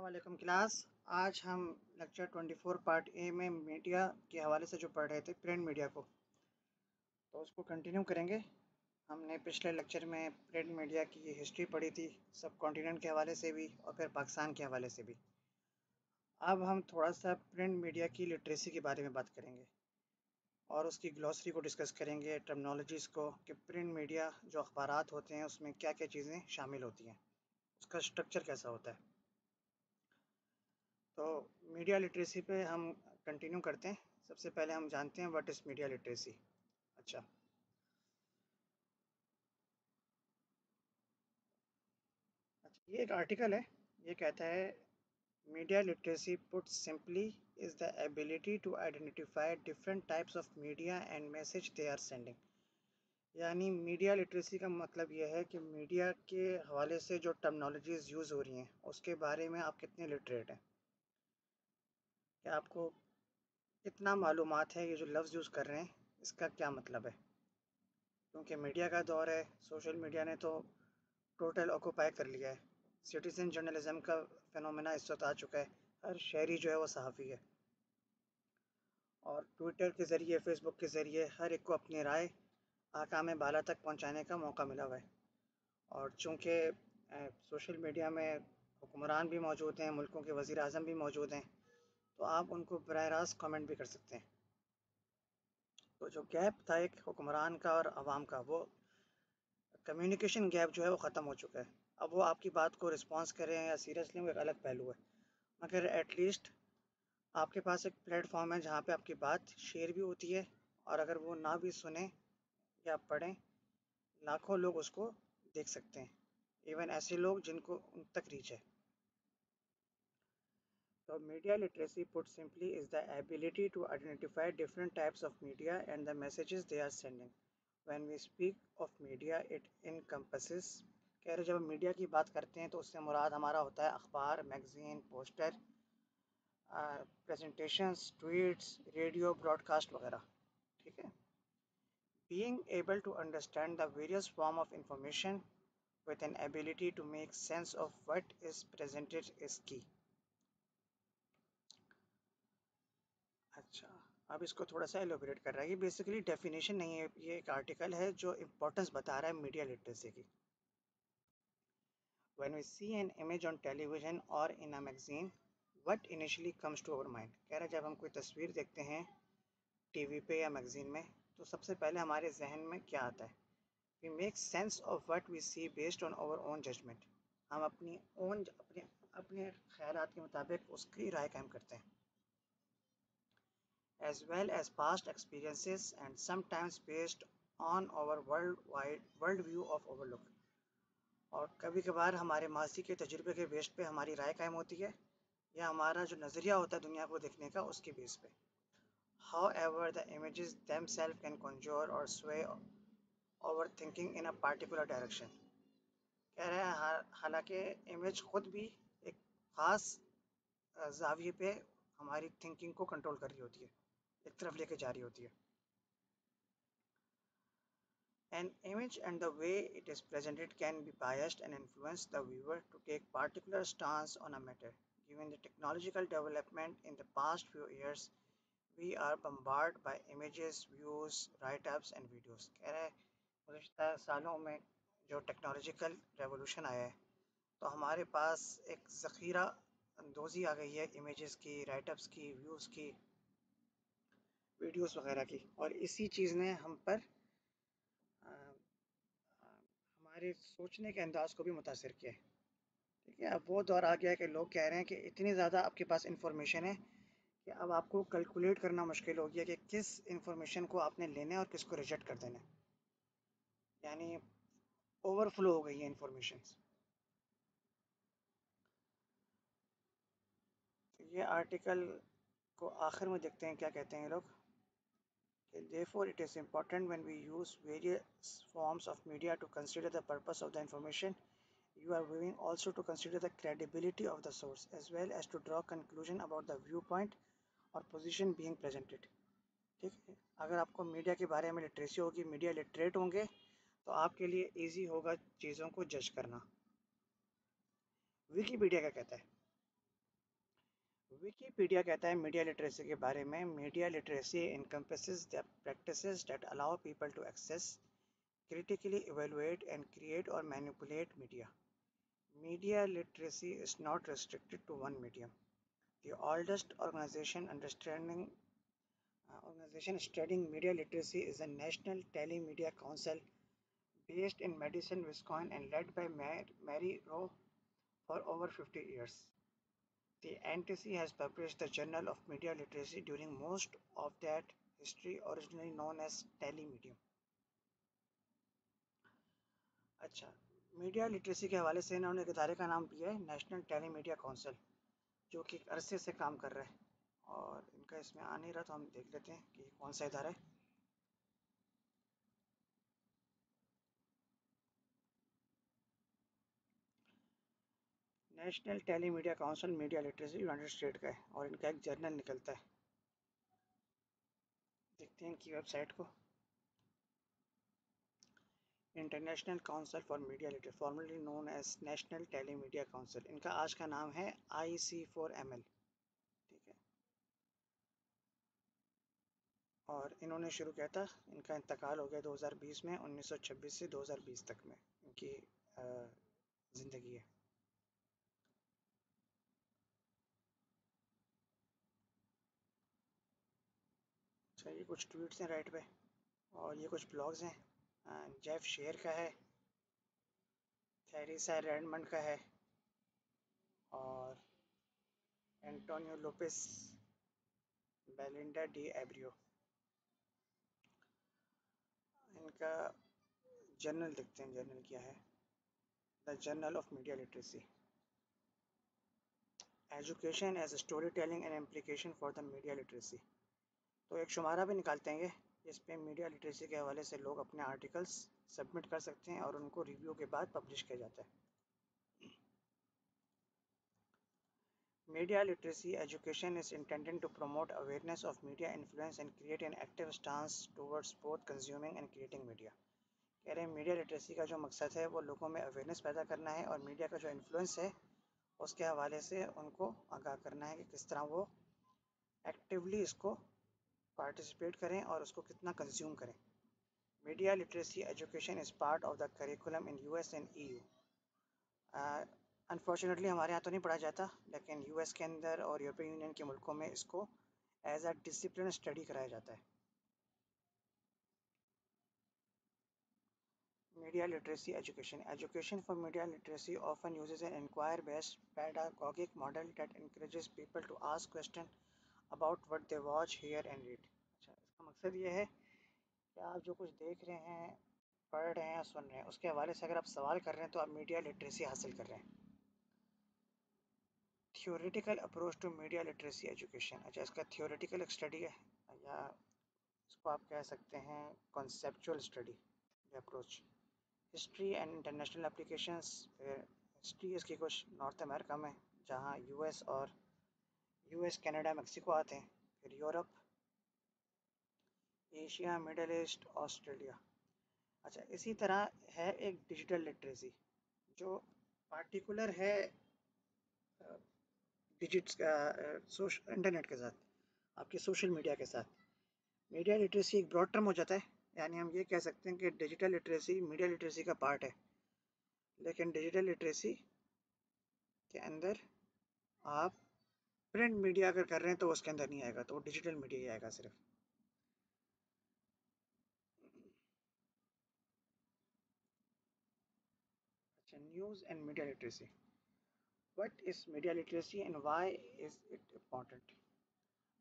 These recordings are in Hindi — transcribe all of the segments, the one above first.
वालेकुम क्लास। आज हम लेक्चर 24 पार्ट ए में मीडिया के हवाले से जो पढ़ रहे थे प्रिंट मीडिया को, तो उसको कंटिन्यू करेंगे। हमने पिछले लेक्चर में प्रिंट मीडिया की हिस्ट्री पढ़ी थी, सब कॉन्टिनेंट के हवाले से भी और फिर पाकिस्तान के हवाले से भी। अब हम थोड़ा सा प्रिंट मीडिया की लिटरेसी के बारे में बात करेंगे और उसकी ग्लॉसरी को डिस्कस करेंगे, टर्मिनोलॉजीज़ को, कि प्रिंट मीडिया जो अखबारात होते हैं उसमें क्या क्या चीज़ें शामिल होती हैं, उसका स्ट्रक्चर कैसा होता है। तो मीडिया लिटरेसी पे हम कंटिन्यू करते हैं। सबसे पहले हम जानते हैं व्हाट इज़ मीडिया लिटरेसी। अच्छा, ये एक आर्टिकल है। ये कहता है media literacy put simply is the ability to identify different types of media and message they are sending. यानी मीडिया लिटरेसी का मतलब यह है कि मीडिया के हवाले से जो टर्मिनोलॉजीज़ यूज़ हो रही हैं उसके बारे में आप कितने लिटरेट हैं, कि आपको कितना मालूमात है ये जो लफ्ज़ यूज़ कर रहे हैं इसका क्या मतलब है। क्योंकि मीडिया का दौर है, सोशल मीडिया ने तो टोटल ऑक्यूपाई कर लिया है। सिटीज़न जर्नलिज्म का फिनोमेना इस वक्त आ चुका है। हर शहरी जो है वो सहाफ़ी है और ट्विटर के ज़रिए, फ़ेसबुक के ज़रिए हर एक को अपनी राय आकाम बाला तक पहुंचाने का मौका मिला हुआ है। और चूँकि सोशल मीडिया में हुक्मरान भी मौजूद हैं, मुल्कों के वज़ीर आज़म भी मौजूद हैं, तो आप उनको बराह रास्त कमेंट भी कर सकते हैं। तो जो गैप था एक हुक्मरान का और आवाम का, वो कम्युनिकेशन गैप जो है वो ख़त्म हो चुका है। अब वो आपकी बात को रिस्पॉन्स करें या सीरियस लें वो एक अलग पहलू है, मगर एटलीस्ट आपके पास एक प्लेटफॉर्म है जहाँ पे आपकी बात शेयर भी होती है, और अगर वो ना भी सुने या पढ़ें, लाखों लोग उसको देख सकते हैं, इवन ऐसे लोग जिनको उन तक रीच है। So media literacy, put simply, is the ability to identify different types of media and the messages they are sending. When we speak of media, it encompasses, कह रहे जब हम मीडिया की बात करते हैं तो उससे मुराद हमारा होता है अखबार, magazine, poster, presentations, tweets, radio broadcast वगैरह। ठीक है। Being able to understand the various form of information with an ability to make sense of what is presented is key. अच्छा, अब इसको थोड़ा सा एलोबरेट कर रहा है। ये बेसिकली डेफिनेशन नहीं है, ये एक आर्टिकल है जो इम्पोर्टेंस बता रहा है मीडिया लिटरेसी की। When we see an image on television or in a magazine, what initially comes to our mind? कह रहा है जब हम कोई तस्वीर देखते हैं टीवी पे या मैगजीन में तो सबसे पहले हमारे जहन में क्या आता है? We make sense of what we see based on our own judgment. हम अपने अपने ख्यालात के मुताबिक उसकी राय कायम करते हैं, as well as past experiences and sometimes based on our world view of overlook. और कभी कभार हमारे माजी के तजुर्बे के बेस पे हमारी राय कायम होती है या हमारा जो नज़रिया होता है दुनिया को देखने का उसके बेस पे। However, the images themselves can conjure or sway our thinking in a particular direction. कह रहे हैं हालांकि इमेज खुद भी एक ख़ास जाविये पे हमारी थिंकिंग को कंट्रोल कर रही होती है, एक तरफ लेके जा रही होती है। An image and the way it is presented can be biased and influence the viewer to take particular stance on a matter. Given the technological development in the past few years, we are bombarded by images, views, write-ups and videos. कह रहे हैं गुज़श्ता सालों में जो टेक्नोलॉजिकल रेवोल्यूशन आया है तो हमारे पास एक ज़ख़ीरा अंदोज़ी आ गई है इमेजेस की, राइटअप्स की, व्यूज़ की, वीडियोस वगैरह की, और इसी चीज़ ने हम पर हमारे सोचने के अंदाज को भी मुतासिर किया है। ठीक है, अब वो दौर आ गया है कि लोग कह रहे हैं कि इतनी ज़्यादा आपके पास इंफॉर्मेशन है कि अब आपको कैलकुलेट करना मुश्किल हो गया कि किस इंफॉर्मेशन को आपने लेना है और किसको रिजेक्ट कर देना है। यानी ओवरफ्लो हो गई है इंफॉर्मेशन। तो ये आर्टिकल को आखिर में देखते हैं क्या कहते हैं लोग। Therefore, it is important when we use various forms of media to consider the purpose of the information you are viewing, also to consider the credibility of the source, as well as to draw conclusion about the viewpoint or position being presented. ठीक है, अगर आपको मीडिया के बारे में लिटरेसी होगी, मीडिया लिटरेट होंगे, तो आपके लिए ईजी होगा चीज़ों को जज करना। विकीपीडिया क्या कहता है? विकिपीडिया कहता है मीडिया लिटरेसी के बारे में, media literacy encompasses the practices that allow people to access, critically evaluate and create or manipulate media. Media literacy is not restricted to one medium. The oldest organization studying media literacy is the National Telemedia Council, based in Madison, Wisconsin, and led by Mary Rowe for over 50 years. The NTC has published the Journal of Media Literacy during most of that history, originally known as Telemedium. अच्छा, मीडिया लिटरेसी के हवाले से इन्होंने एक इदारे का नाम दिया है नेशनल टेलीमीडिया काउंसिल, जो कि अरसे से काम कर रहा है, और इनका इसमें आ नहीं रहा तो हम देख लेते हैं कि कौन सा इदारा है। National Telemedia council media literacy United state का है, और इनका एक जर्नल निकलता है। देखते हैं इनकी वेबसाइट को। International Council for Media Literacy, formerly known as National Telemedia Council, इनका आज का नाम है IC4ML। ठीक है, और इन्होंने शुरू किया था, इनका इंतकाल हो गया 2020 में, 1926 से 2020 तक में इनकी ज़िंदगी है। अच्छा, ये कुछ ट्वीट्स हैं राइट पे, और ये कुछ ब्लॉग्स हैं। जेफ शेयर का है, थेरेसा रेडमंड का है, और Antonio Lopes, Belinda de Abreu. इनका जर्नल देखते हैं, जर्नल क्या है। The journal of media literacy, education as storytelling and implication for the media literacy. तो एक शुमारा भी निकालते हैं जिस पे मीडिया लिटरेसी के हवाले से लोग अपने आर्टिकल्स सबमिट कर सकते हैं, और उनको रिव्यू के बाद पब्लिश किया जाता है। Media literacy education is intended to promote awareness of media influence and create an active stance towards both consuming and creating media. कह रहे हैं मीडिया लिटरेसी का जो मकसद है वो लोगों में अवेयरनेस पैदा करना है, और मीडिया का जो इन्फ्लुएंस है उसके हवाले से उनको आगाह करना है कि किस तरह वो एक्टिवली इसको पार्टिसिपेट करें और उसको कितना कंज्यूम करें। Media literacy education is part of the curriculum in US and EU। Unfortunately हमारे यहाँ तो नहीं पढ़ा जाता, लेकिन US के अंदर और यूरोपियन यूनियन के मुल्कों में इसको एज अ डिसिप्लिन स्टडी कराया जाता है। Media literacy education for media literacy often uses an inquiry based pedagogic model that encourages people to ask questions about what they watch, hear and read। अच्छा, इसका मकसद ये है कि आप जो कुछ देख रहे हैं, पढ़ रहे हैं या सुन रहे हैं, उसके हवाले से अगर आप सवाल कर रहे हैं तो आप मीडिया लिटरेसी हासिल कर रहे हैं। Theoretical approach to media literacy education, अच्छा इसका थियोरेटिकल एक स्टडी है, या इसको आप कह सकते हैं conceptual study approach. History and international applications, history इसकी कुछ नॉर्थ अमेरिका में, जहाँ यूएस कनाडा मेक्सिको आते हैं, फिर Europe, Asia, middle east, Australia. अच्छा, इसी तरह है एक डिजिटल लिटरेसी जो पार्टिकुलर है डिजिट्स का, इंटरनेट के साथ, आपके सोशल मीडिया के साथ। मीडिया लिटरेसी एक ब्रॉड टर्म हो जाता है, यानी हम ये कह सकते हैं कि डिजिटल लिटरेसी मीडिया लिटरेसी का पार्ट है, लेकिन डिजिटल लिटरेसी के अंदर आप प्रिंट मीडिया अगर कर रहे हैं तो उसके अंदर नहीं आएगा, तो वो डिजिटल मीडिया ही आएगा सिर्फ। अच्छा, news and media literacy. What is media literacy and why is it important?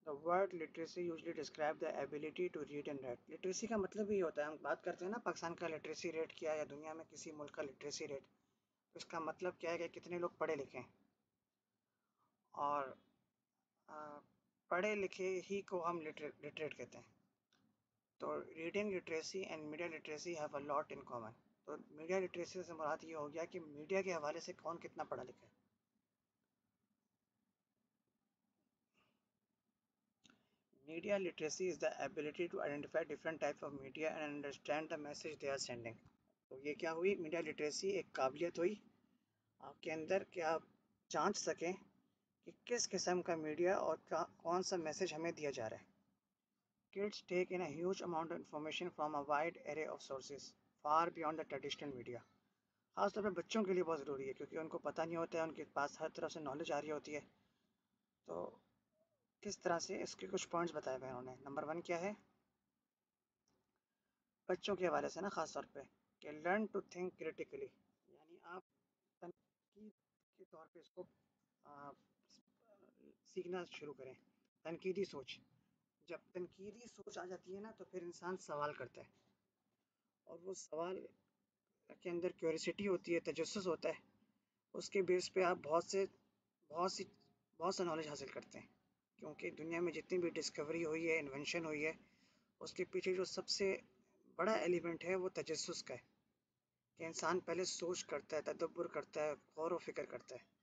The word literacy usually describe the ability to read and write। Literacy का मतलब ही होता है, हम बात करते हैं ना पाकिस्तान का लिटरेसी रेट क्या है या दुनिया में किसी मुल्क का लिटरेसी रेट, तो इसका मतलब क्या है कि कितने लोग पढ़े लिखे हैं, और पढ़े लिखे ही को हम लिटरेट कहते हैं। तो reading literacy and media literacy have a lot in common. तो मीडिया लिटरेसी से मुराद ये हो गया कि मीडिया के हवाले से कौन कितना पढ़ा लिखा है। Media literacy is the ability to identify different types of media and understand the message they are sending। तो ये क्या हुई, मीडिया लिटरेसी एक काबिलियत हुई आपके अंदर कि आप जांच सकें कि किस किस्म का मीडिया और कौन सा मैसेज हमें दिया जा रहा है। Kids take in a huge amount of information from a wide array of sources, far beyond the traditional media. खासतौर पर बच्चों के लिए बहुत ज़रूरी है क्योंकि उनको पता नहीं होता है, उनके पास हर तरफ से नॉलेज आ रही होती है। तो किस तरह से इसके कुछ पॉइंट्स बताए गए उन्होंने। नंबर वन क्या है बच्चों के हवाले से ना, खास तौर पे कि लर्न टू थिंक क्रिटिकली, यानी आप तनकीद के तौर पे इसको आ, सीखना शुरू करें। तनकीदी सोच, जब तनकीदी सोच आ जाती है ना तो फिर इंसान सवाल करता है, और वो सवाल के अंदर क्यूरियोसिटी होती है, तजस्सुस होता है। उसके बेस पे आप बहुत सी बहुत सा नॉलेज हासिल करते हैं, क्योंकि दुनिया में जितनी भी डिस्कवरी हुई है, इन्वेंशन हुई है, उसके पीछे जो सबसे बड़ा एलिमेंट है वो तजस्सुस का है, कि इंसान पहले सोच करता है, तदब्बर करता है, गौर व फिक्र करता है।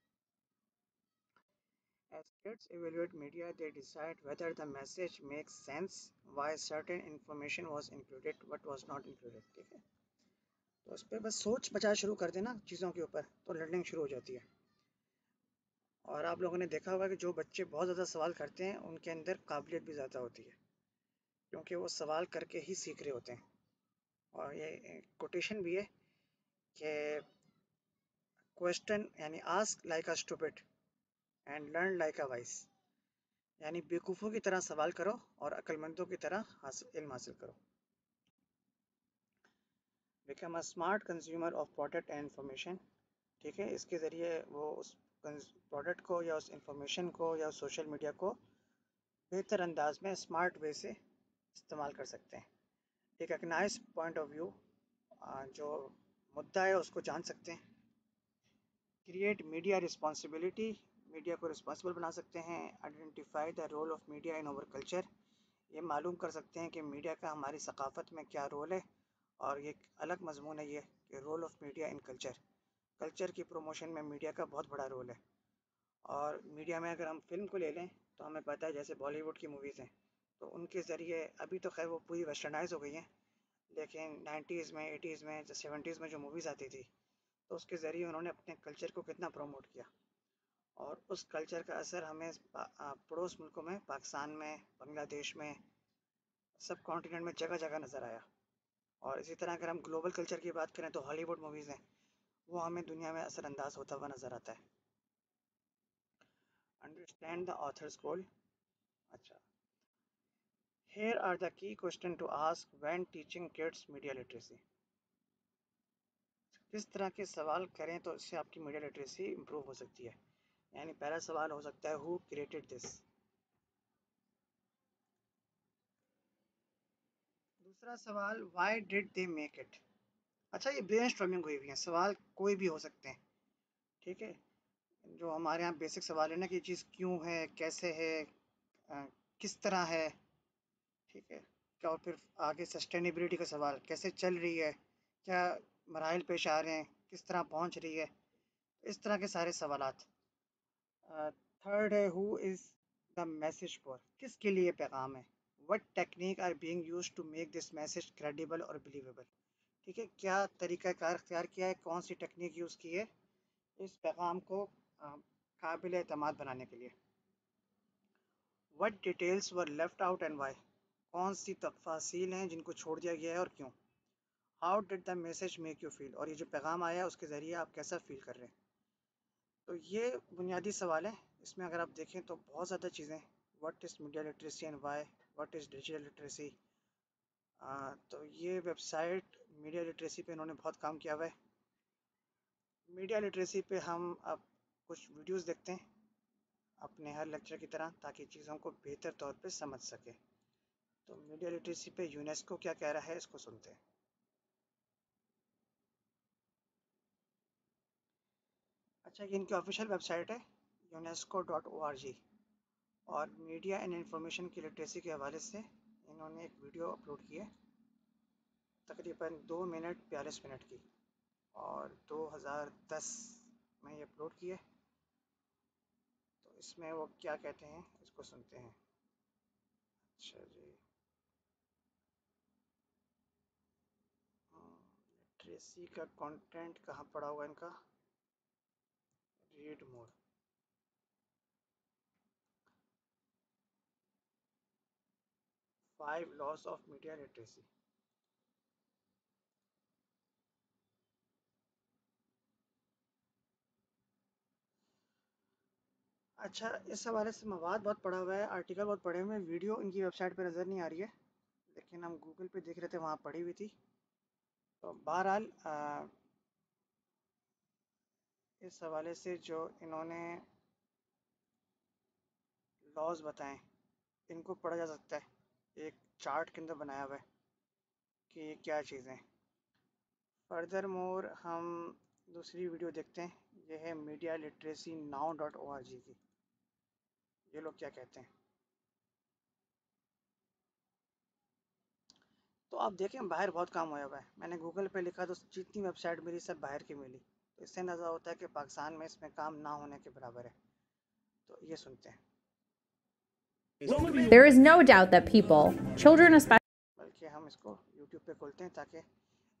As kids evaluate media, they decide whether the message makes sense, why certain information was included, what was not included। ठीक है, तो उस पर बस सोच बचा शुरू कर देना चीज़ों के ऊपर, तो लर्निंग शुरू हो जाती है। और आप लोगों ने देखा होगा कि जो बच्चे बहुत ज़्यादा सवाल करते हैं उनके अंदर काबिलियत भी ज़्यादा होती है, क्योंकि वो सवाल करके ही सीख रहे होते हैं। और ये कोटेशन भी है कि क्वेश्चन यानी ask like a stupid and learn like a vice, यानी बेवकूफ़ों की तरह सवाल करो और अक्लमंदों की तरह इल्म हासिल करो। Become a smart consumer of product and information. ठीक है, इसके ज़रिए वो उस प्रोडक्ट को या उस इंफॉर्मेशन को या उस सोशल मीडिया को बेहतर अंदाज में स्मार्ट वे से इस्तेमाल कर सकते हैं। एक नाइस पॉइंट ऑफ व्यू जो मुद्दा है उसको जान सकते हैं। क्रिएट मीडिया रिस्पॉन्सिबिलिटी, मीडिया को रिस्पॉन्सिबल बना सकते हैं। Identify the role of media in our culture, ये मालूम कर सकते हैं कि मीडिया का हमारी सकाफ़त में क्या रोल है। और ये एक अलग मजमून है ये कि role of media in culture, culture की प्रमोशन में मीडिया का बहुत बड़ा रोल है। और मीडिया में अगर हम फिल्म को ले लें तो हमें पता है जैसे बॉलीवुड की मूवीज़ हैं, तो उनके ज़रिए अभी तो खैर वो पूरी वेस्टर्नाइज हो गई हैं, लेकिन 90s में, 80s में, 70s में जो मूवीज़ आती थी, तो उसके ज़रिए उन्होंने अपने कल्चर को कितना प्रमोट किया। और उस कल्चर का असर हमें पड़ोस मुल्कों में, पाकिस्तान में, बांग्लादेश में, सब कॉन्टिनेंट में जगह जगह नज़र आया। और इसी तरह अगर हम ग्लोबल कल्चर की बात करें तो हॉलीवुड मूवीज़ हैं, वो हमें दुनिया में असरअंदाज होता हुआ नज़र आता है। अंडरस्टैंड द ऑथर्स गोल। अच्छा, here are the key question to ask when teaching kids media literacy। किस तरह के सवाल करें तो इससे आपकी मीडिया लिटरेसी इंप्रूव हो सकती है। यानी पहला सवाल हो सकता है हु क्रिएटेड दिस। दूसरा सवाल why did they make it. अच्छा, ये ब्रेनस्टॉर्मिंग हुई हुई है, सवाल कोई भी हो सकते हैं। ठीक है, जो हमारे यहाँ बेसिक सवाल है ना कि ये चीज़ क्यों है, कैसे है, अ, किस तरह है। ठीक है, क्या, और फिर आगे सस्टेनेबिलिटी का सवाल, कैसे चल रही है, क्या मराइल पेश आ रहे हैं, किस तरह पहुंच रही है, इस तरह के सारे सवालात। थर्ड है who is the message for, किसके लिए पैगाम है। What technique are being used to make this message credible और बिलीवेबल। ठीक है, क्या तरीक़ाकार अख्तियार किया है, कौन सी टेक्निक यूज़ की है इस पैगाम को काबिल एतमाद बनाने के लिए। What details were left out and why, कौन सी तफासिल हैं जिनको छोड़ दिया गया है और क्यों। How did the message make you feel, और ये जो पैगाम आया है उसके ज़रिए आप कैसा फील कर रहे हैं। तो ये बुनियादी सवाल है। इसमें अगर आप देखें तो बहुत ज़्यादा चीज़ें, what is media literacy and why, what is digital literacy. तो ये वेबसाइट मीडिया लिटरेसी पे इन्होंने बहुत काम किया हुआ है। मीडिया लिटरेसी पे हम अब कुछ वीडियोस देखते हैं अपने हर लेक्चर की तरह, ताकि चीज़ों को बेहतर तौर पे समझ सके। तो मीडिया लिटरेसी पे यूनेस्को क्या कह रहा है, इसको सुनते हैं। अच्छा, ये इनकी ऑफिशियल वेबसाइट है UNESCO.org। और मीडिया एंड इंफॉर्मेशन की लिटरेसी के हवाले से इन्होंने एक वीडियो अपलोड की है, तकरीबन 2 मिनट 42 मिनट की, और 2010 में ये अपलोड की है। तो इसमें वो क्या कहते हैं इसको सुनते हैं। अच्छा जी, लिटरेसी का कंटेंट कहाँ पड़ा हुआ है इनका, read more. 5 laws of media literacy. अच्छा, इस हवाले से मवाद बहुत पढ़ा हुआ है, आर्टिकल बहुत पढ़े हुए हैं, वीडियो इनकी वेबसाइट पे नज़र नहीं आ रही है, लेकिन हम गूगल पे देख रहे थे, वहाँ पढ़ी हुई थी। तो बहरहाल इस हवाले से जो इन्होंने लॉज बताएं, इनको पढ़ा जा सकता है, एक चार्ट के अंदर बनाया हुआ है कि ये क्या चीज़ें हैं। फर्दर मोर हम दूसरी वीडियो देखते हैं, ये है मीडिया लिटरेसी now.org की। ये लोग क्या कहते हैं, तो आप देखें बाहर बहुत काम होया हुआ है। मैंने गूगल पे लिखा तो जितनी वेबसाइट मिली सब बाहर की मिली, तो इससे अंदाज़ा होता है कि पाकिस्तान में इसमें काम ना होने के बराबर है। तो ये सुनते हैं। There is no doubt that people, children especially, बल्कि हम इसको यूट्यूब पे खोलते हैं ताकि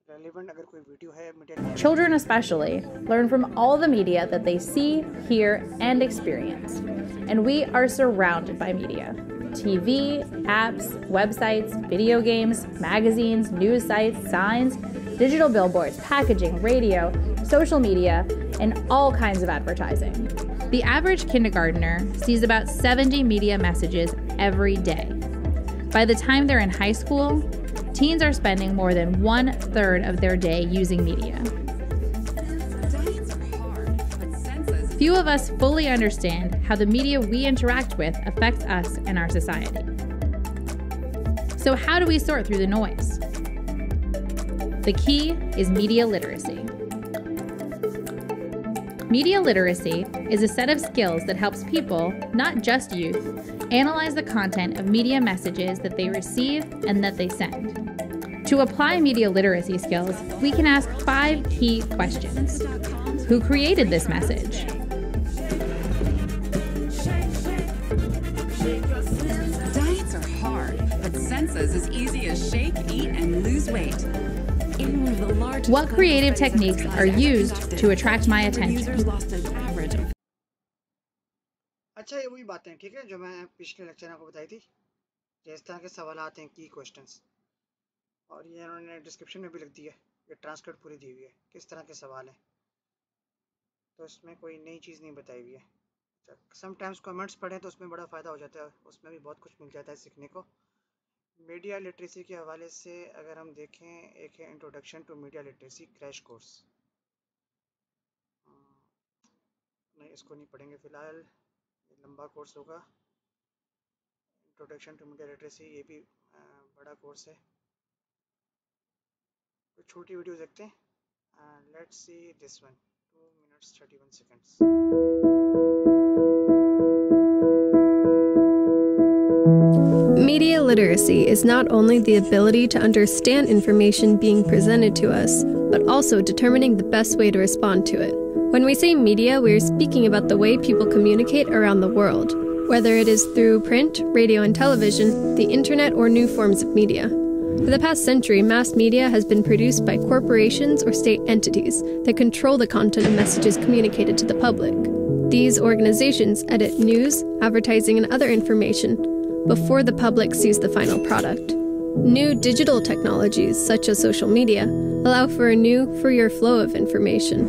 रेलिवेंट अगर कोई वीडियो है media, children especially, learn from all the media that they see, hear, and experience. And we are surrounded by media. TV, apps, websites, video games, magazines, news sites, signs, digital billboards, packaging, radio, social media, and all kinds of advertising. The average kindergartner sees about 70 media messages every day. By the time they're in high school, teens are spending more than 1/3 of their day using media. Few of us fully understand how the media we interact with affects us and our society. So how do we sort through the noise? The key is media literacy. Media literacy is a set of skills that helps people, not just youth, analyze the content of media messages that they receive and that they send. To apply media literacy skills, we can ask 5 key questions. Who created this message? Diets are hard, but Sensa's is easy as shake, eat, and lose weight. What creative techniques are used to attract my attention? अच्छा, ये वही बातें ठीक है जो मैं पिछले लेक्चर में आपको बताई थी, जिस तरह के सवाल आते हैं, की क्वेश्चंस, और ये उन्होंने डिस्क्रिप्शन में भी लिख दिया है, ये ट्रांसक्रिप्ट पूरी दी हुई है किस तरह के सवाल हैं, तो इसमें कोई नई चीज़ नहीं बताई हुई है। समटाइम्स कमेंट्स पढ़ें तो उसमें बड़ा फ़ायदा हो जाता है, उसमें भी बहुत कुछ मिल जाता है सीखने को। मीडिया लिटरेसी के हवाले से अगर हम देखें, एक है introduction to media literacy crash course, नहीं इसको नहीं पढ़ेंगे फ़िलहाल, ये लंबा कोर्स होगा। इंट्रोडक्शन टू मीडिया लिटरेसी ये भी बड़ा कोर्स है, तो छोटी वीडियो देखते हैं। Let's see this one, 2 minutes 31 seconds. Media literacy is not only the ability to understand information being presented to us, but also determining the best way to respond to it. When we say media, we are speaking about the way people communicate around the world, whether it is through print, radio and television, the internet, or new forms of media. For the past century, mass media has been produced by corporations or state entities that control the content of messages communicated to the public. These organizations edit news, advertising, and other information before the public sees the final product. New digital technologies, such as social media, allow for a new, freer flow of information.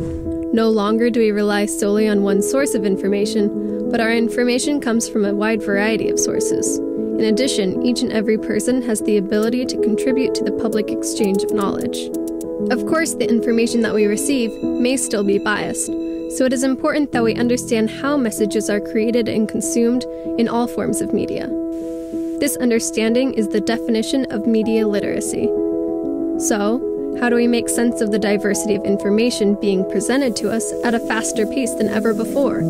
No longer do we rely solely on one source of information, but our information comes from a wide variety of sources. In addition, each and every person has the ability to contribute to the public exchange of knowledge. Of course, the information that we receive may still be biased, so it is important that we understand how messages are created and consumed in all forms of media. This understanding is the definition of media literacy. So, how do we make sense of the diversity of information being presented to us at a faster pace than ever before?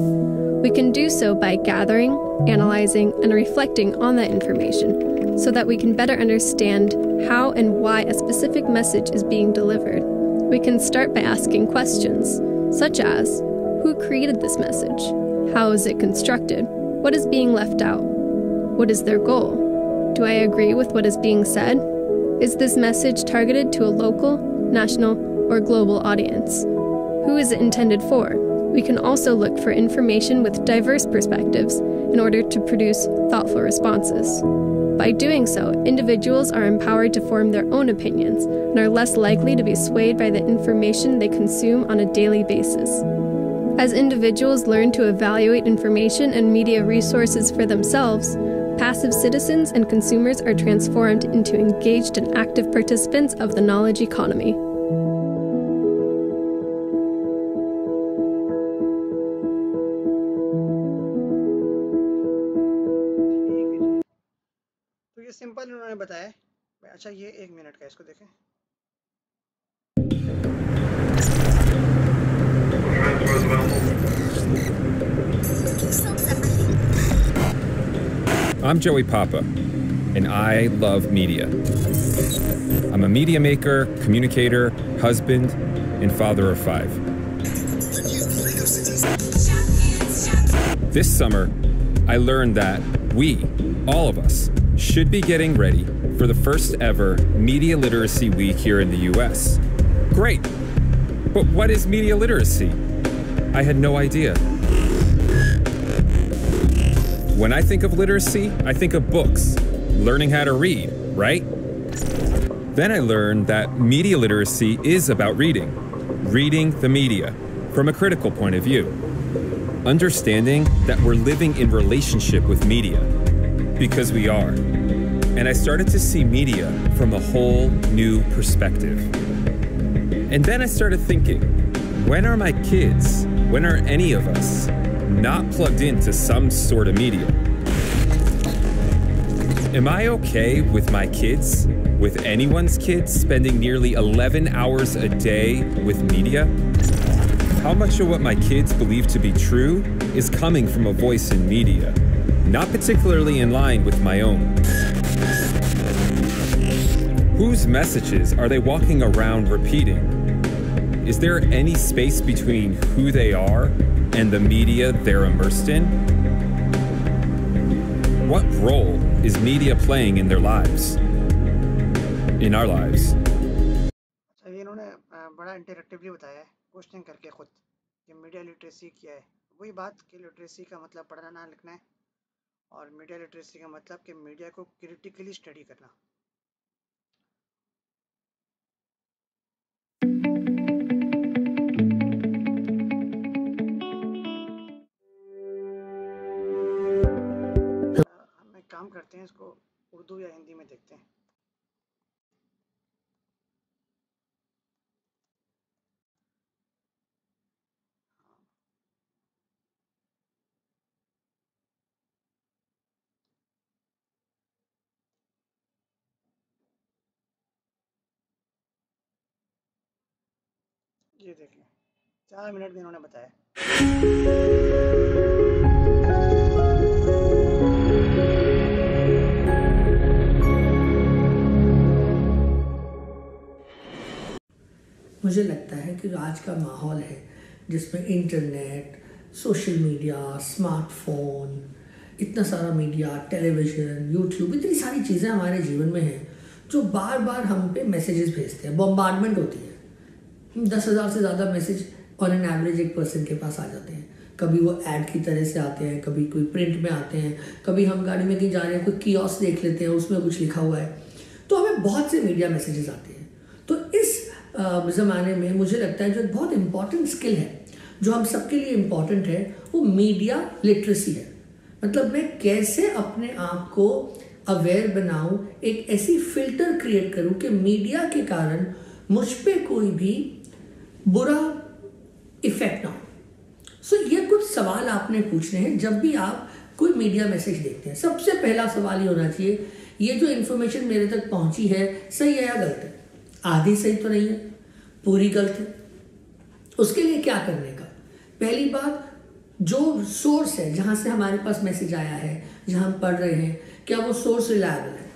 We can do so by gathering, analyzing, and reflecting on that information so that we can better understand how and why a specific message is being delivered. We can start by asking questions, such as, who created this message? How is it constructed? What is being left out? What is their goal? Do I agree with what is being said? Is this message targeted to a local, national, or global audience? Who is it intended for? We can also look for information with diverse perspectives in order to produce thoughtful responses. By doing so, individuals are empowered to form their own opinions and are less likely to be swayed by the information they consume on a daily basis. As individuals learn to evaluate information and media resources for themselves, passive citizens and consumers are transformed into engaged and active participants of the knowledge economy. तो ये सिंपल उन्होंने बताया। अच्छा ये 1 मिनट का, इसको देखें। I'm Joey Papa, and I love media. I'm a media maker, communicator, husband, and father of 5. This summer, I learned that we, all of us, should be getting ready for the first ever Media Literacy Week here in the US. Great! But what is media literacy? I had no idea. When I think of literacy, I think of books, learning how to read, right? Then I learned that media literacy is about reading the media from a critical point of view. Understanding that we're living in relationship with media, because we are. And I started to see media from a whole new perspective. And then I started thinking, when are my kids, when are any of us not plugged into some sort of media? Am I okay with my kids, with anyone's kids, spending nearly 11 hours a day with media? How much of what my kids believe to be true is coming from a voice in media, not particularly in line with my own? Whose messages are they walking around repeating? Is there any space between who they are and the media they're immersed in? What role is media playing in their lives? In our lives? ये इन्होंने बड़ा इंटरेक्टिवली बताया है, क्वेश्चन करके खुद, कि मीडिया लिटरेसी क्या है। वही बात कि लिटरेसी का मतलब पढ़ना ना लिखना है, और मीडिया लिटरेसी का मतलब कि मीडिया को क्रिटिकली स्टडी करना। हम एक काम करते हैं, इसको उर्दू या हिंदी में देखते हैं। ये देखें, 4 मिनट में इन्होंने बताया। मुझे लगता है कि जो आज का माहौल है, जिसमें इंटरनेट, सोशल मीडिया, स्मार्टफोन, इतना सारा मीडिया, टेलीविज़न, यूट्यूब, इतनी सारी चीज़ें हमारे जीवन में हैं जो बार बार हम पे मैसेजेस भेजते हैं, बॉम्बार्डमेंट होती है। 10,000 से ज़्यादा मैसेज ऑन एन एवरेज एक पर्सन के पास आ जाते हैं। कभी वो ऐड की तरह से आते हैं, कभी कोई प्रिंट में आते हैं, कभी हम गाड़ी में कहीं जा रहे हैं, कोई कियोस्क देख लेते हैं, उसमें कुछ लिखा हुआ है, तो हमें बहुत से मीडिया मैसेजेस आते हैं। तो इस ज़माने में मुझे लगता है जो एक बहुत इम्पॉर्टेंट स्किल है, जो हम सबके लिए इम्पॉर्टेंट है, वो मीडिया लिटरेसी है। मतलब मैं कैसे अपने आप को अवेयर बनाऊं, एक ऐसी फिल्टर क्रिएट करूं कि मीडिया के कारण मुझ पे कोई भी बुरा इफेक्ट ना हो। सो ये कुछ सवाल आपने पूछने हैं जब भी आप कोई मीडिया मैसेज देखते हैं। सबसे पहला सवाल ये होना चाहिए, ये जो इन्फॉर्मेशन मेरे तक पहुंची है सही है या गलत है? आधी सही तो नहीं है, पूरी गलत है। उसके लिए क्या करने का? पहली बात, जो सोर्स है जहां से हमारे पास मैसेज आया है, जहां हम पढ़ रहे हैं, क्या वो सोर्स रिलायबल है?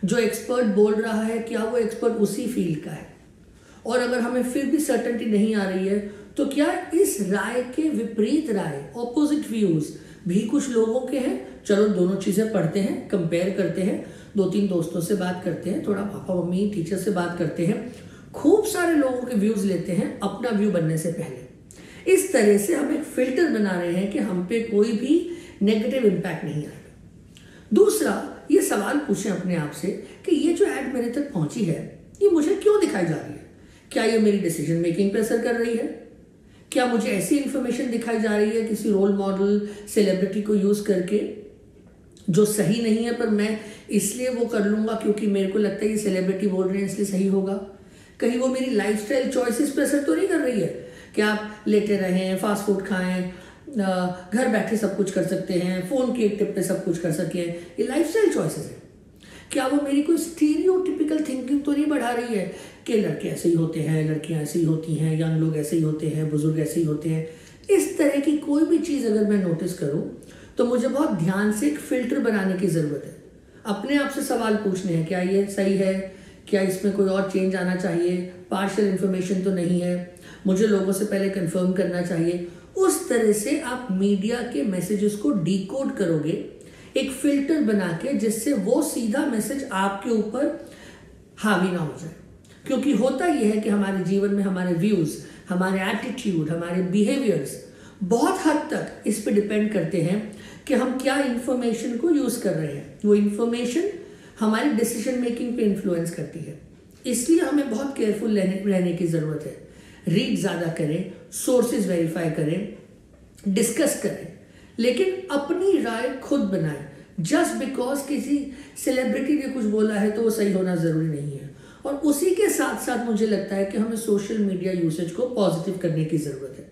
जो एक्सपर्ट बोल रहा है, क्या वो एक्सपर्ट उसी फील्ड का है? और अगर हमें फिर भी सर्टेनिटी नहीं आ रही है, तो क्या इस राय के विपरीत राय, ऑपोजिट व्यूज भी कुछ लोगों के हैं? चलो दोनों चीजें पढ़ते हैं, कंपेयर करते हैं, 2-3 दोस्तों से बात करते हैं, थोड़ा पापा मम्मी टीचर से बात करते हैं, खूब सारे लोगों के व्यूज लेते हैं अपना व्यू बनने से पहले। इस तरह से हम एक फिल्टर बना रहे हैं कि हम पे कोई भी नेगेटिव इंपैक्ट नहीं आएगा। दूसरा, ये सवाल पूछें अपने आप से कि ये जो ऐड मेरे तक पहुंची है, ये मुझे क्यों दिखाई जा रही है? क्या ये मेरी डिसीजन मेकिंग पे असर कर रही है? क्या मुझे ऐसी इंफॉर्मेशन दिखाई जा रही है किसी रोल मॉडल, सेलिब्रिटी को यूज करके, जो सही नहीं है, पर मैं इसलिए वो कर लूंगा क्योंकि मेरे को लगता है ये सेलिब्रिटी बोल रहे हैं इसलिए सही होगा? कहीं वो मेरी लाइफस्टाइल चॉइसेस पे असर तो नहीं कर रही है कि आप लेटे रहें, फास्ट फूड खाएं, घर बैठे सब कुछ कर सकते हैं, फोन की एक टिप पे सब कुछ कर सकें, ये लाइफस्टाइल चॉइसेस है? क्या वो मेरी कोई स्टीरियोटिपिकल थिंकिंग तो नहीं बढ़ा रही है कि लड़के ऐसे ही होते हैं, लड़कियां ऐसे ही होती हैं, यंग लोग ऐसे ही होते हैं, बुजुर्ग ऐसे ही होते हैं? इस तरह की कोई भी चीज़ अगर मैं नोटिस करूं तो मुझे बहुत ध्यान से एक फिल्टर बनाने की ज़रूरत है। अपने आप से सवाल पूछने हैं, क्या ये सही है, क्या इसमें कोई और चेंज आना चाहिए, पार्शियल इन्फॉर्मेशन तो नहीं है, मुझे लोगों से पहले कंफर्म करना चाहिए। उस तरह से आप मीडिया के मैसेजेस को डिकोड करोगे एक फिल्टर बना के, जिससे वो सीधा मैसेज आपके ऊपर हावी ना हो जाए। क्योंकि होता यह है कि हमारे जीवन में हमारे व्यूज, हमारे एटीट्यूड, हमारे बिहेवियर्स बहुत हद तक इस पे डिपेंड करते हैं कि हम क्या इंफॉर्मेशन को यूज कर रहे हैं। वो इंफॉर्मेशन हमारी डिसीजन मेकिंग पे इन्फ्लुएंस करती है। इसलिए हमें बहुत केयरफुल रहने की जरूरत है। रीड ज्यादा करें, सोर्सेज वेरीफाई करें, डिस्कस करें, लेकिन अपनी राय खुद बनाएं। जस्ट बिकॉज किसी सेलिब्रिटी ने कुछ बोला है तो वो सही होना जरूरी नहीं है। और उसी के साथ साथ मुझे लगता है कि हमें सोशल मीडिया यूसेज को पॉजिटिव करने की जरूरत है।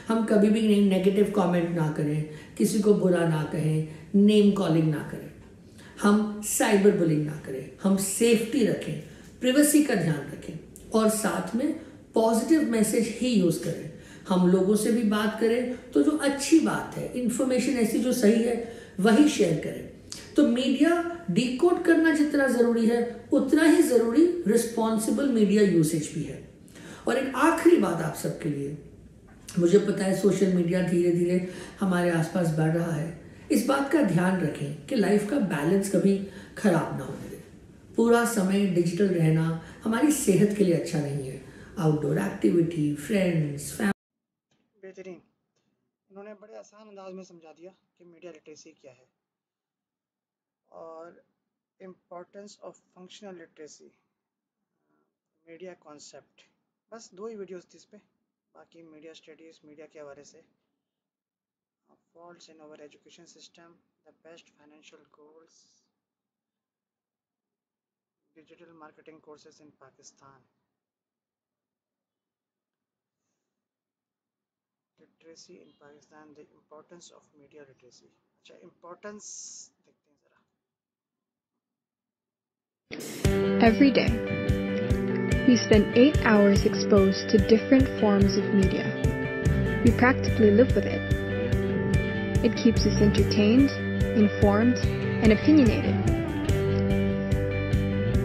हम कभी भी नेगेटिव कमेंट ना करें, किसी को बुरा ना कहें, नेम कॉलिंग ना करें, हम साइबर बुलिंग ना करें, हम सेफ्टी रखें, प्रिवेसी का ध्यान रखें और साथ में पॉजिटिव मैसेज ही यूज करें। हम लोगों से भी बात करें तो जो अच्छी बात है, इंफॉर्मेशन ऐसी जो सही है वही शेयर करें। तो मीडिया डिकोड करना जितना जरूरी है उतना ही जरूरी रिस्पॉन्सिबल मीडिया यूसेज भी है। और एक आखिरी बात आप सबके लिए, मुझे पता है सोशल मीडिया धीरे धीरे हमारे आसपास बढ़ रहा है। इस बात का ध्यान रखें कि लाइफ का बैलेंस कभी खराब ना होने दें। पूरा समय डिजिटल रहना हमारी सेहत के लिए अच्छा नहीं है। आउटडोर एक्टिविटी, फ्रेंड्स, बेहतरीन। उन्होंने बड़े आसान अंदाज में समझा दिया कि मीडिया लिटरेसी क्या है और importance of functional literacy, media concept. बस 2 ही वीडियोस थी इस पे, बाकी मीडिया स्टडीज़, मीडिया के हवाले से, faults in our education system, the best financial goals, digital marketing courses in Pakistan, literacy in Pakistan, the importance of media literacy. अच्छा, इम्पोर्टेंस देखते हैं ज़रा। Every day, we spend 8 hours exposed to different forms of media. We practically live with it. It keeps us entertained, informed, and opinionated.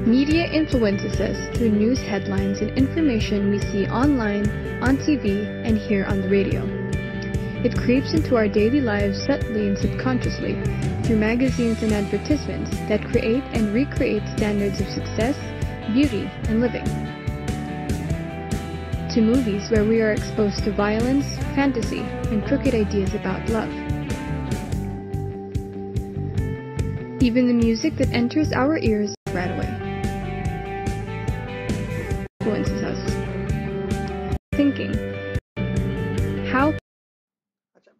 Media influences us through news headlines and information we see online, on TV, and hear on the radio. It creeps into our daily lives subtly and subconsciously through magazines and advertisements that create and recreate standards of success, beauty, and living. To movies where we are exposed to violence, fantasy, and crooked ideas about love. Even the music that enters our ears right away influences us. Thinking. How अच्छा,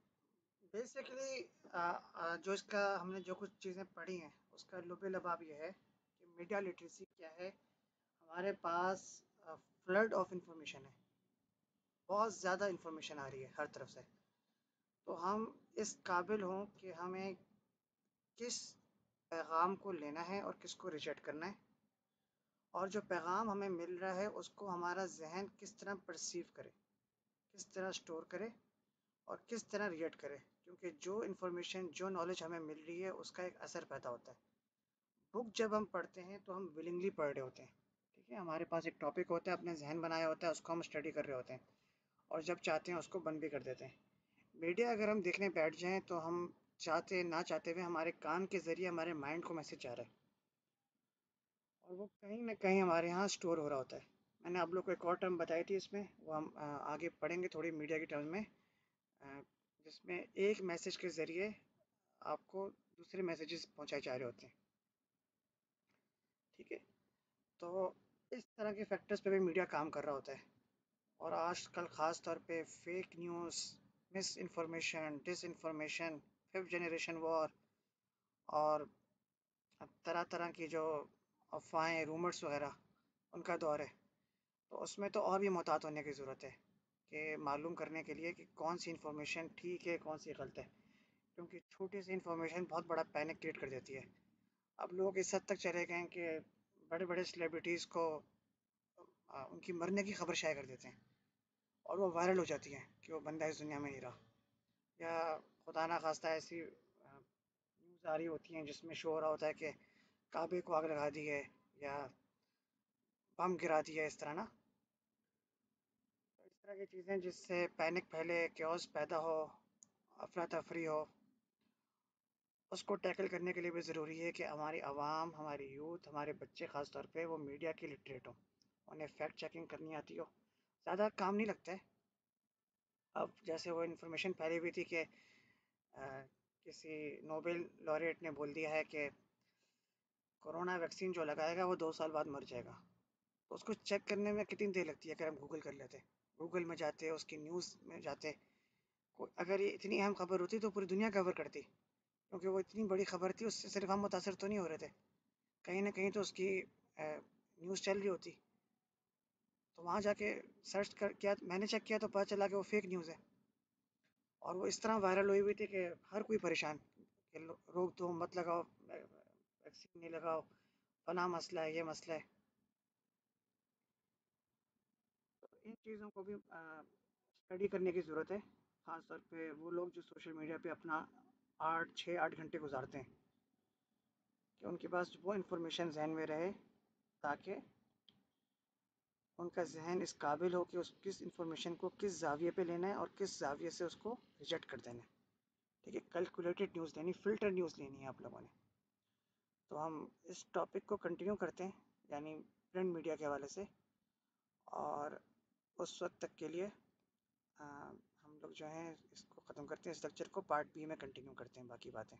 बेसिकली जो इसका हमने जो कुछ चीज़ें पढ़ी हैं उसका लुबे लबाब ये है कि मीडिया लिटरेसी क्या है। हमारे पास फ्लड ऑफ इंफॉर्मेशन है, बहुत ज़्यादा इंफॉर्मेशन आ रही है हर तरफ से। तो हम इस काबिल हों कि हमें किस पैगाम को लेना है और किसको रिजेक्ट करना है, और जो पैगाम हमें मिल रहा है उसको हमारा जहन किस तरह परसीव करे, किस तरह स्टोर करे और किस तरह रिएक्ट करे। क्योंकि जो इन्फॉर्मेशन, जो नॉलेज हमें मिल रही है उसका एक असर पैदा होता है। बुक जब हम पढ़ते हैं तो हम विलिंगली पढ़ रहे होते हैं, ठीक है, हमारे पास एक टॉपिक होता है, अपने जहन बनाया होता है, उसको हम स्टडी कर रहे होते हैं और जब चाहते हैं उसको बंद भी कर देते हैं। मीडिया अगर हम देखने बैठ जाएं तो हम चाहते ना चाहते हुए हमारे कान के ज़रिए हमारे माइंड को मैसेज जा रहा है और वो कहीं ना कहीं हमारे यहाँ स्टोर हो रहा होता है। मैंने आप लोग को एक और टर्म बताई थी, इसमें वो हम आगे पढ़ेंगे थोड़ी मीडिया की टर्म में, जिसमें एक मैसेज के ज़रिए आपको दूसरे मैसेजेस पहुंचाए जा रहे होते हैं। ठीक है। तो इस तरह के फैक्टर्स पे भी मीडिया काम कर रहा होता है। और आजकल ख़ास तौर पे fake news, misinformation, disinformation, fifth generation war और तरह तरह की जो अफवाहें, रूमर्स वगैरह, उनका दौर है। तो उसमें तो और भी मोहतात होने की ज़रूरत है कि मालूम करने के लिए कि कौन सी इन्फॉर्मेशन ठीक है, कौन सी गलत है। क्योंकि छोटी सी इन्फॉर्मेशन बहुत बड़ा पैनिक क्रिएट कर देती है। अब लोग इस हद तक चले गए हैं कि बड़े बड़े सेलिब्रिटीज़ को उनकी मरने की खबर शाये कर देते हैं और वो वायरल हो जाती हैं कि वो बंदा इस दुनिया में नहीं रहा। या खुदा ना खास्ता ऐसी न्यूज़ आ रही होती हैं जिसमें शो हो रहा होता है कि काबे को आग लगा दी है या बम गिरा दिया, इस तरह ना। तो इस तरह की चीज़ें जिससे पैनिक फैले, क्योस पैदा हो, अफरा तफरी हो, उसको टैकल करने के लिए भी ज़रूरी है कि हमारी आवाम, हमारी यूथ, हमारे बच्चे ख़ास तौर पे वो मीडिया की लिटरेट हो, उन्हें फैक्ट चेकिंग करनी आती हो। ज़्यादा काम नहीं लगता है। अब जैसे वो इन्फॉर्मेशन फैली हुई थी कि किसी नोबेल लॉरेट ने बोल दिया है कि कोरोना वैक्सीन जो लगाएगा वो 2 साल बाद मर जाएगा। तो उसको चेक करने में कितनी देर लगती है अगर हम गूगल कर लेते, गूगल में जाते, उसकी न्यूज़ में जाते। अगर ये इतनी अहम खबर होती तो पूरी दुनिया कवर करती, क्योंकि वो इतनी बड़ी खबर थी, उससे सिर्फ हम मुतासर तो नहीं हो रहे थे, कहीं ना कहीं तो उसकी न्यूज़ चल रही होती। तो वहाँ जाके सर्च कर किया, मैंने चेक किया तो पता चला कि वो फेक न्यूज़ है। और वो इस तरह वायरल हुई हुई थी कि हर कोई परेशान कि रोक दो, मत लगाओ, वैक्सीन नहीं लगाओ, फला मसला है, ये मसला है। तो इन चीज़ों को भी स्टडी करने की ज़रूरत है, ख़ास तौर पे वो लोग जो सोशल मीडिया पे अपना 8 घंटे गुजारते हैं, कि उनके पास वो इन्फॉर्मेशन जहन में रहे ताकि उनका जहन इस काबिल हो कि उस किस इन्फॉर्मेशन को किस जाविये पे लेना है और किस जाविये से उसको रिजेक्ट कर देना है। ठीक है, कैलकुलेटेड न्यूज़ लेनी, फ़िल्टर न्यूज़ लेनी है आप लोगों ने। तो हम इस टॉपिक को कंटिन्यू करते हैं, यानी प्रिंट मीडिया के हवाले से। और उस वक्त तक के लिए हम लोग जो हैं इसको ख़त्म करते हैं, इस लेक्चर को पार्ट बी में कंटिन्यू करते हैं बाकी बातें।